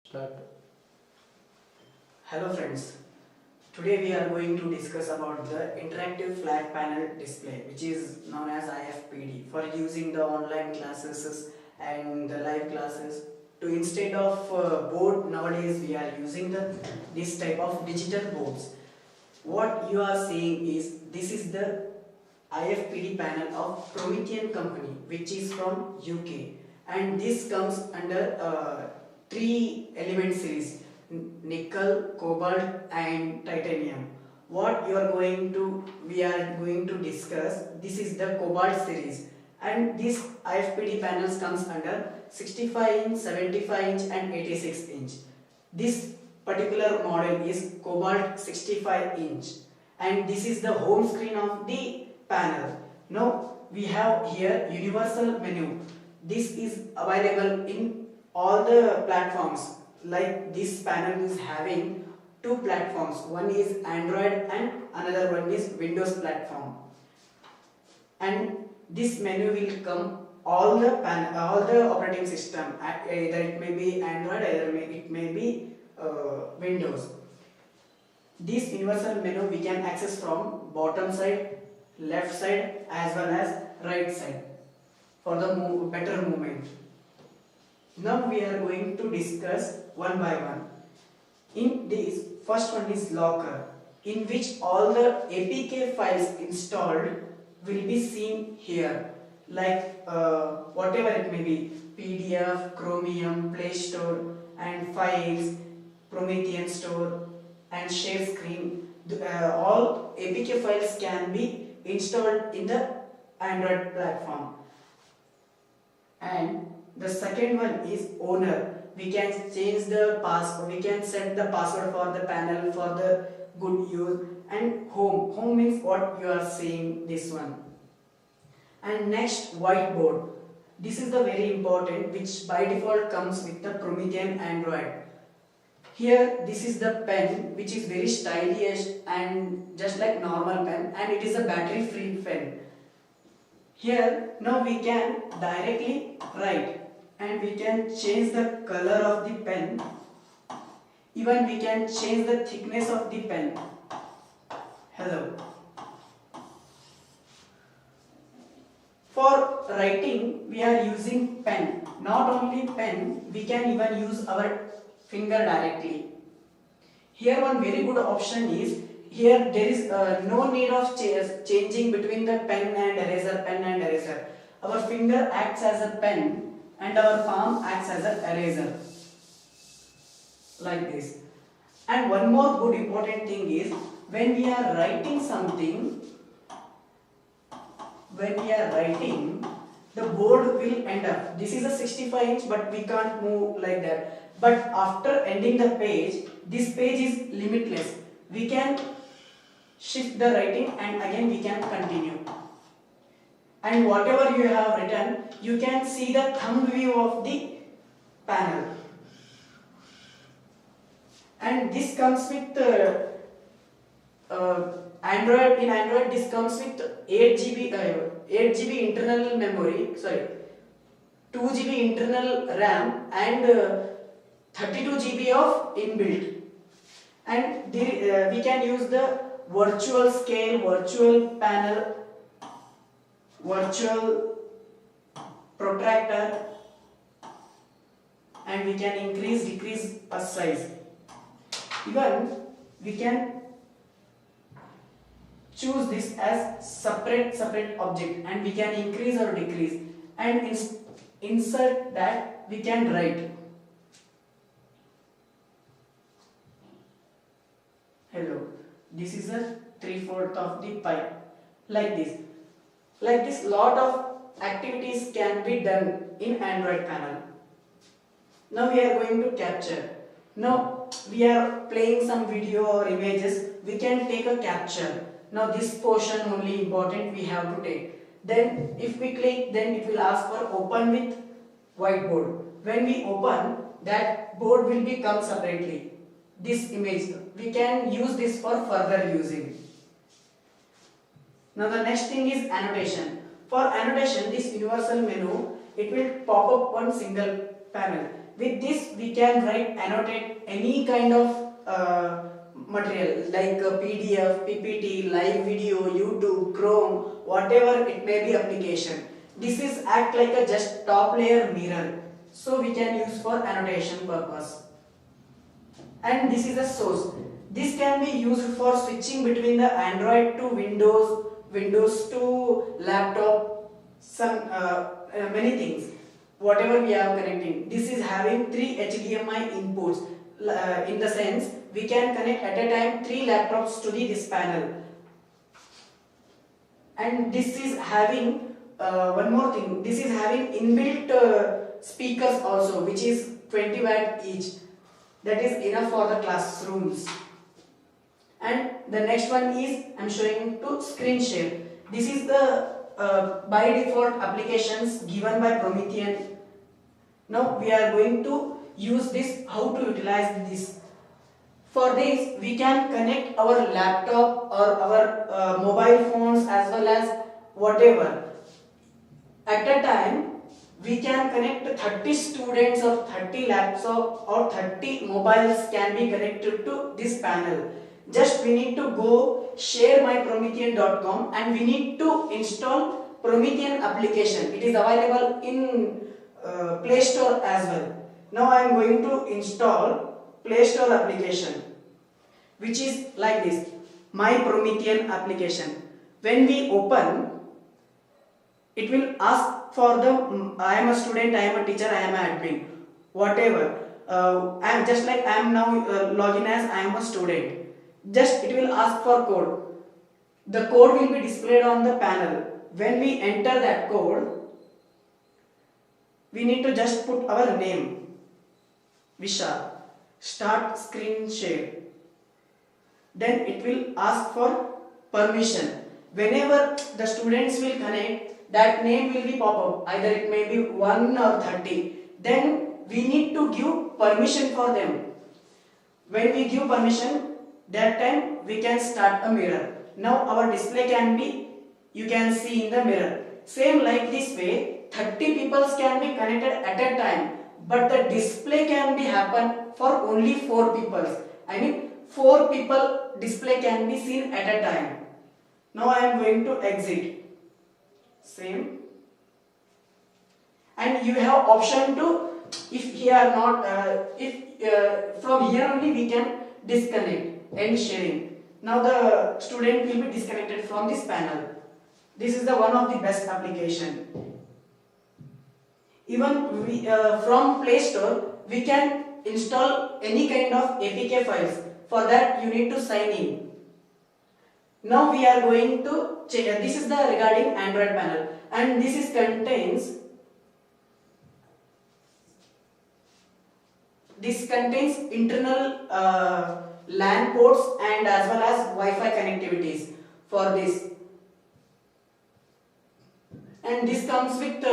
Start. Hello friends, today we are going to discuss about the interactive flat panel display, which is known as IFPD, for using the online classes and the live classes. To instead of board, nowadays we are using this type of digital boards. What you are seeing is this is the IFPD panel of Promethean company, which is from UK, and this comes under three element series: nickel, cobalt, and titanium. What we are going to discuss. This is the cobalt series, and this IFPD panels comes under 65 inch, 75 inch, and 86 inch. This particular model is cobalt 65 inch, and this is the home screen of the panel. Now we have here universal menu. This is available in all the platforms. Like this panel is having two platforms, one is Android and another one is Windows platform, and this menu will come all the operating system, either it may be Android, either it may be Windows. This universal menu we can access from bottom side, left side, as well as right side for the better movement. Now we are going to discuss one by one. In this, first one is locker, in which all the APK files installed will be seen here, like whatever it may be, PDF, Chromium, Play Store, and files, Promethean Store, and share screen. All APK files can be installed in the Android platform. And the second one is owner. We can change the password, we can set the password for the panel for the good use. And home means what you are seeing, this one. And next, whiteboard. This is the very important, which by default comes with the Promethean Android. Here this is the pen, which is very stylish and just like normal pen, and it is a battery free pen. Here now we can directly write, and we can change the color of the pen. Even we can change the thickness of the pen. Hello. For writing we are using pen. Not only pen, we can even use our finger directly. Here one very good option is, here there is no need of changing between the pen and eraser. Our finger acts as a pen and our palm acts as an eraser, like this. And one more good important thing is, when we are writing something, the board will end up. This is a 65 inch, but we can't move like that. But after ending the page, this page is limitless. We can shift the writing and again we can continue. And whatever you have written, you can see the thumb view of the panel. And this comes with Android. In Android, this comes with 8 GB internal memory. 2 GB internal RAM and 32 GB of inbuilt. And we can use the virtual scale, virtual panel, virtual protractor, and we can increase, decrease a size. Even we can choose this as separate object, and we can increase or decrease, and insert that we can write. Hello. This is a 3/4 of the pipe, like this. Like this, lot of activities can be done in Android panel. Now we are going to capture. Now we are playing some video or images, we can take a capture. Now this portion only important we have to take. Then if we click, then it will ask for open with whiteboard. When we open, that board will become separately. This image, we can use this for further using. Now the next thing is annotation. For annotation, this universal menu, it will pop up one single panel. With this we can write, annotate any kind of material like PDF, PPT, live video, YouTube, Chrome, whatever it may be application. This is act like a just top layer mirror, so we can use for annotation purpose. And this is a source. This can be used for switching between the Android to Windows, Windows to laptop, some many things. Whatever we are connecting. This is having 3 HDMI inputs. In the sense, we can connect at a time 3 laptops to this panel. And this is having one more thing. This is having inbuilt speakers also, which is 20 watt each. That is enough for the classrooms. And the next one is I am showing to screen share. This is the by default applications given by Promethean. Now we are going to use this, how to utilize this. For this we can connect our laptop or our mobile phones as well as whatever. At a time we can connect 30 students or 30 laptops or 30 mobiles can be connected to this panel. Just we need to go sharemypromethean.com and we need to install Promethean application. It is available in Play Store as well. Now I am going to install Play Store application, which is like this, My Promethean application. When we open, it will ask for the I am a student, I am a teacher, I am an admin, whatever. I am just like I am now login as I am a student. Just it will ask for code. The code will be displayed on the panel. When we enter that code, we need to just put our name, Vishal, start screen share. Then it will ask for permission. Whenever the students will connect, that name will be pop up. Either it may be 1 or 30. Then we need to give permission for them. When we give permission, that time we can start a mirror. Now our display can be, you can see in the mirror. Same like this way, 30 people can be connected at a time, but the display can be happen for only 4 people. I mean 4 people display can be seen at a time. Now I am going to exit. Same. And you have option to, if here not, from here only we can disconnect, end sharing. Now the student will be disconnected from this panel. This is the one of the best application. Even we, from Play Store we can install any kind of APK files. For that you need to sign in. Now we are going to check. This is the regarding Android panel, and this is contains internal LAN ports and as well as Wi-Fi connectivities for this. And this comes with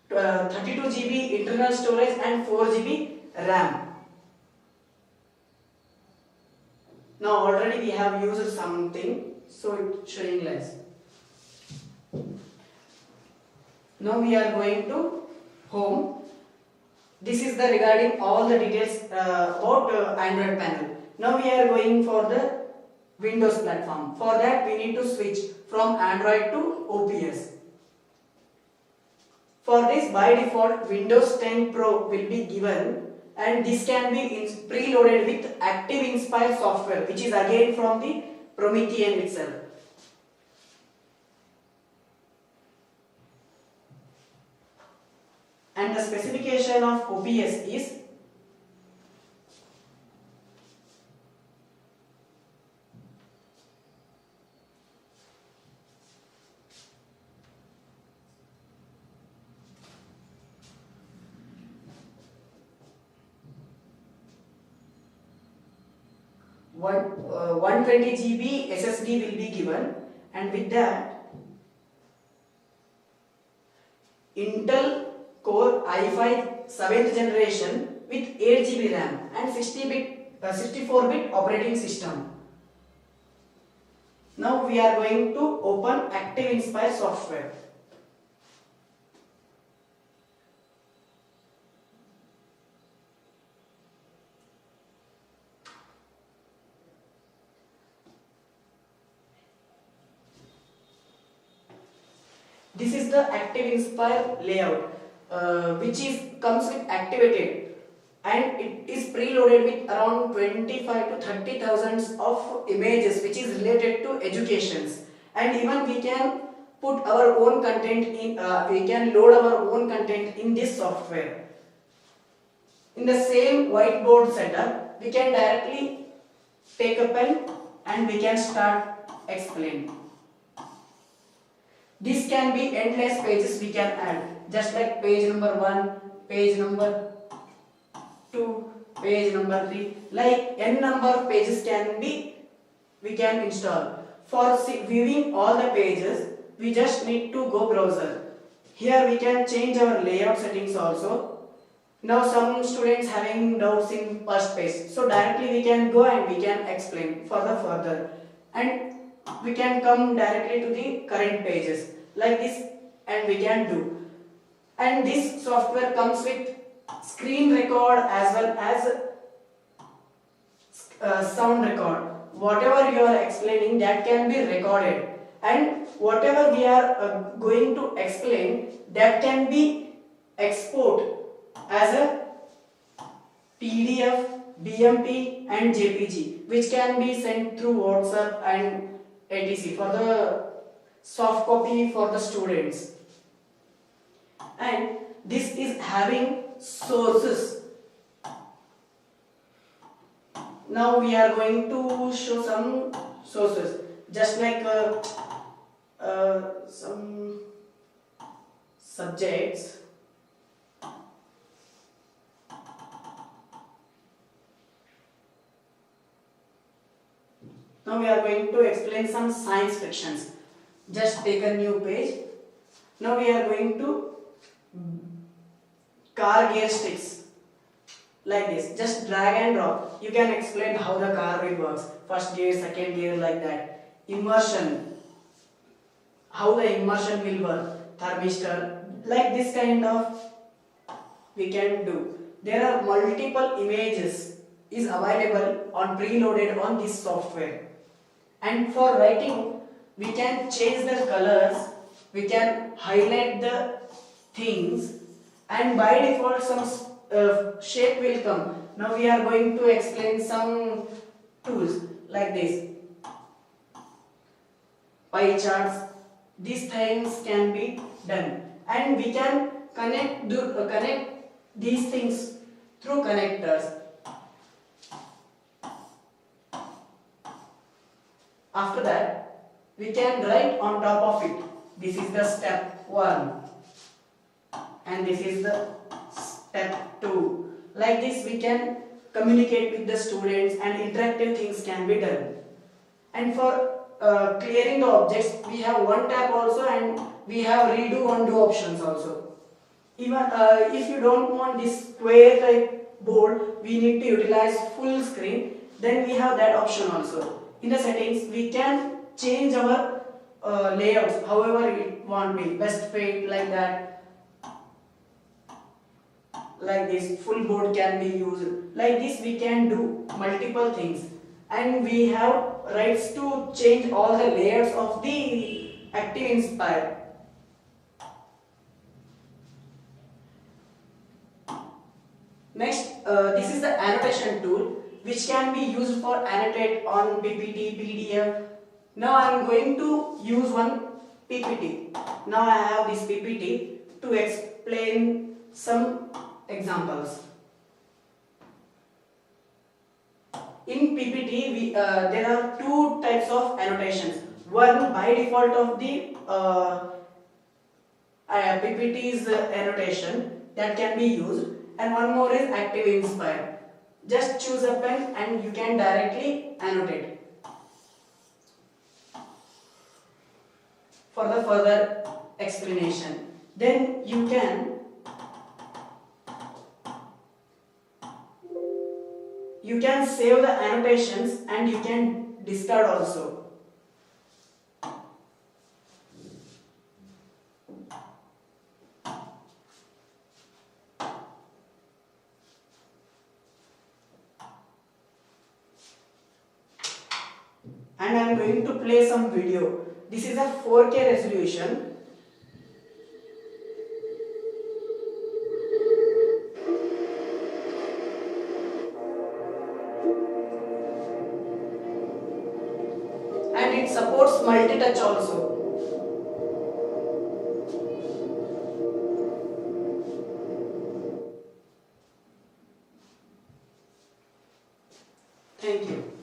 32 GB internal storage and 4 GB RAM. Now already we have used something, so it's showing less. Now we are going to home. This is the regarding all the details about Android panel. Now we are going for the Windows platform. For that we need to switch from Android to OPS. For this, by default Windows 10 Pro will be given, and this can be preloaded with Active Inspire software, which is again from the Promethean itself. And the specification of OPS is one 120 GB SSD will be given, and with that Intel Core i5 7th generation with 8 GB RAM and 64-bit operating system. Now we are going to open Active Inspire software. This is the Active Inspire layout, which is comes with activated, and it is preloaded with around 25 to 30 thousands of images which is related to educations. And even we can put our own content in, we can load our own content in this software. In the same whiteboard setup, we can directly take a pen and we can start explaining. This can be endless pages we can add, just like page number 1, page number 2, page number 3, like n number of pages we can install. For viewing all the pages, we just need to go browser. Here we can change our layout settings also. Now some students having doubts in first page, so directly we can go and we can explain further, and we can come directly to the current pages like this, and we can do. And this software comes with screen record as well as sound record. Whatever you are explaining, that can be recorded, and whatever we are going to explain, that can be export as a PDF, BMP and JPG, which can be sent through WhatsApp and etc. for the soft copy for the students. And this is having sources. Now we are going to show some sources, just like some subjects. Now we are going to explain some science frictions. Just take a new page. Now we are going to car gear sticks. Like this, just drag and drop. You can explain how the car wheel works. First gear, second gear, like that. Immersion. How the immersion will work. Thermistor. Like this kind of we can do. There are multiple images is available on preloaded on this software. And for writing, we can change the colors. We can highlight the things. And by default some shape will come. Now we are going to explain some tools like this. Pie charts. These things can be done, and we can connect these things through connectors. After that, we can write on top of it. This is the step 1, and this is the step 2. Like this we can communicate with the students, and interactive things can be done. And for clearing the objects, we have one tab also, and we have redo undo options also. Even if you don't want this square type board, we need to utilize full screen, then we have that option also. In the settings, we can change our layouts however we want be, best fit, like that. Like this, full board can be used. Like this we can do multiple things, and we have rights to change all the layers of the Active Inspire. Next, this is the annotation tool, which can be used for annotate on PPT, PDF. Now I am going to use one PPT. Now I have this PPT to explain some examples. In PPT, there are two types of annotations. One by default of the PPT's annotation that can be used, and one more is Active Inspire. Just choose a pen and you can directly annotate. For the further explanation, then you can save the annotations, and you can discard also. And I am going to play some video. This is a 4K resolution. And it supports multi-touch also. Thank you.